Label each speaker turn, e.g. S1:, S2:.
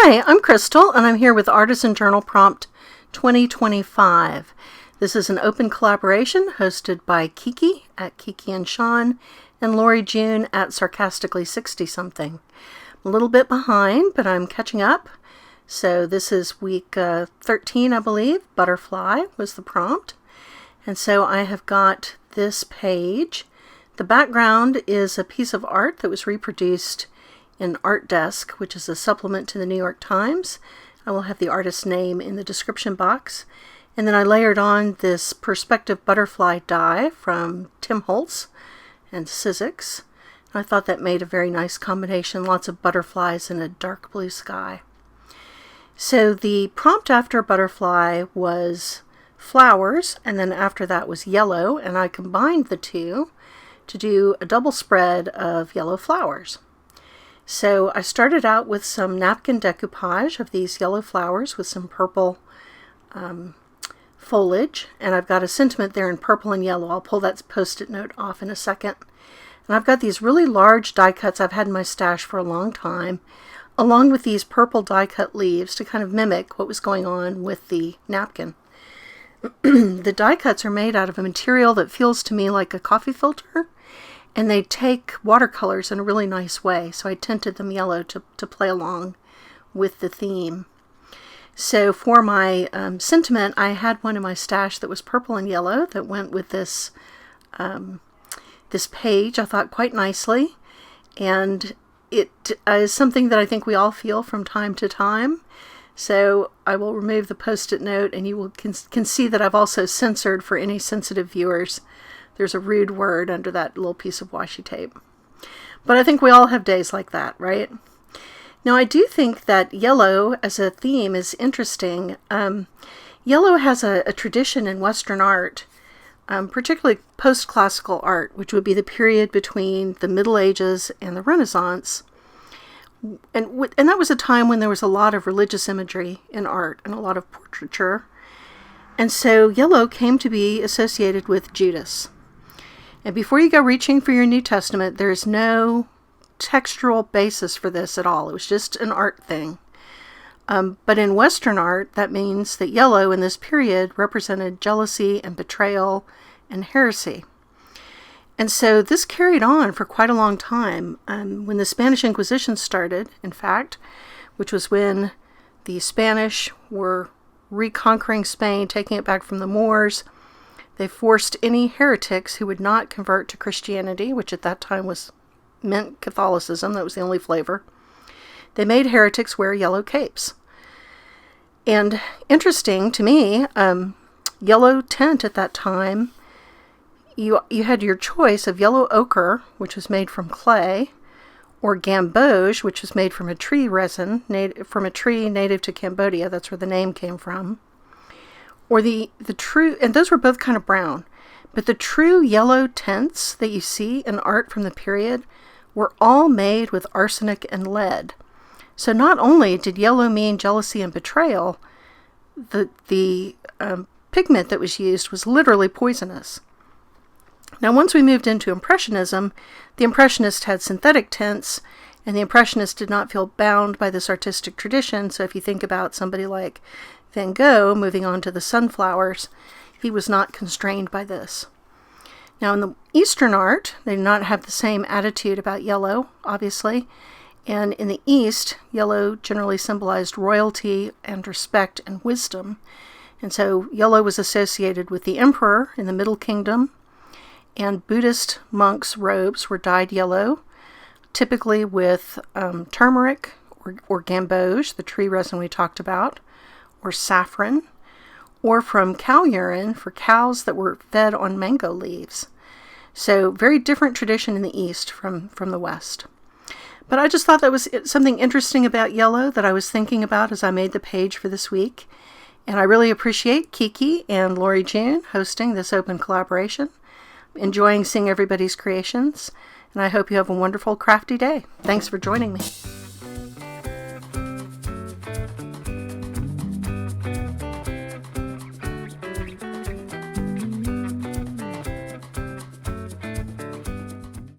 S1: Hi, I'm Crystal, and I'm here with Artisan Journal Prompt 2025. This is an open collaboration hosted by Kiki at Kiki and Sean and Lori June at Sarcastically 60-something. I'm a little bit behind, but I'm catching up. So this is week 13, I believe. Butterfly was the prompt. And so I have got this page. The background is a piece of art that was reproduced in Art Desk, which is a supplement to the New York Times. I will have the artist's name in the description box. And then I layered on this perspective butterfly die from Tim Holtz and Sizzix. I thought that made a very nice combination, lots of butterflies in a dark blue sky. So the prompt after butterfly was flowers, and then after that was yellow, and I combined the two to do a double spread of yellow flowers. So I started out with some napkin decoupage of these yellow flowers with some purple foliage, and I've got a sentiment there in purple and yellow. I'll pull that post-it note off in a second. And I've got these really large die cuts I've had in my stash for a long time, along with these purple die cut leaves to kind of mimic what was going on with the napkin. The die cuts are made out of a material that feels to me like a coffee filter, and they take watercolors in a really nice way, so I tinted them yellow to play along with the theme. So for my sentiment, I had one in my stash that was purple and yellow that went with this this page, I thought, quite nicely, and it is something that I think we all feel from time to time. So I will remove the post-it note, and you can see that I've also censored for any sensitive viewers. There's a rude word under that little piece of washi tape. But I think we all have days like that, right? Now, I do think that yellow as a theme is interesting. Yellow has a tradition in Western art, particularly post-classical art, which would be the period between the Middle Ages and the Renaissance. And that was a time when there was a lot of religious imagery in art and a lot of portraiture. And so yellow came to be associated with Judas. And before you go reaching for your New Testament, there's no textural basis for this at all. It was just an art thing. But in Western art, that means that yellow in this period represented jealousy and betrayal and heresy. And so this carried on for quite a long time. When the Spanish Inquisition started, in fact, which was when the Spanish were reconquering Spain, taking it back from the Moors, they forced any heretics who would not convert to Christianity, which at that time meant Catholicism. That was the only flavor. They made heretics wear yellow capes. And interesting to me, yellow tint at that time, you had your choice of yellow ochre, which was made from clay, or gamboge, which was made from a tree resin, from a tree native to Cambodia. That's where the name came from. Or the true, and those were both kind of brown, but the true yellow tints that you see in art from the period were all made with arsenic and lead. So not only did yellow mean jealousy and betrayal, the pigment that was used was literally poisonous. Now, once we moved into Impressionism, the Impressionists had synthetic tints, and the Impressionists did not feel bound by this artistic tradition. So if you think about somebody like Van Gogh moving on to the sunflowers, he was not constrained by this. Now, in the Eastern art, they do not have the same attitude about yellow, obviously. And in the East, yellow generally symbolized royalty and respect and wisdom. And so yellow was associated with the emperor in the Middle Kingdom, and Buddhist monks' robes were dyed yellow, typically with turmeric or gamboge, the tree resin we talked about, or saffron, or from cow urine for cows that were fed on mango leaves. So very different tradition in the East from the West. But I just thought that was something interesting about yellow that I was thinking about as I made the page for this week. And I really appreciate Kiki and Lori June hosting this open collaboration. Enjoying seeing everybody's creations, and I hope you have a wonderful crafty day. Thanks for joining me.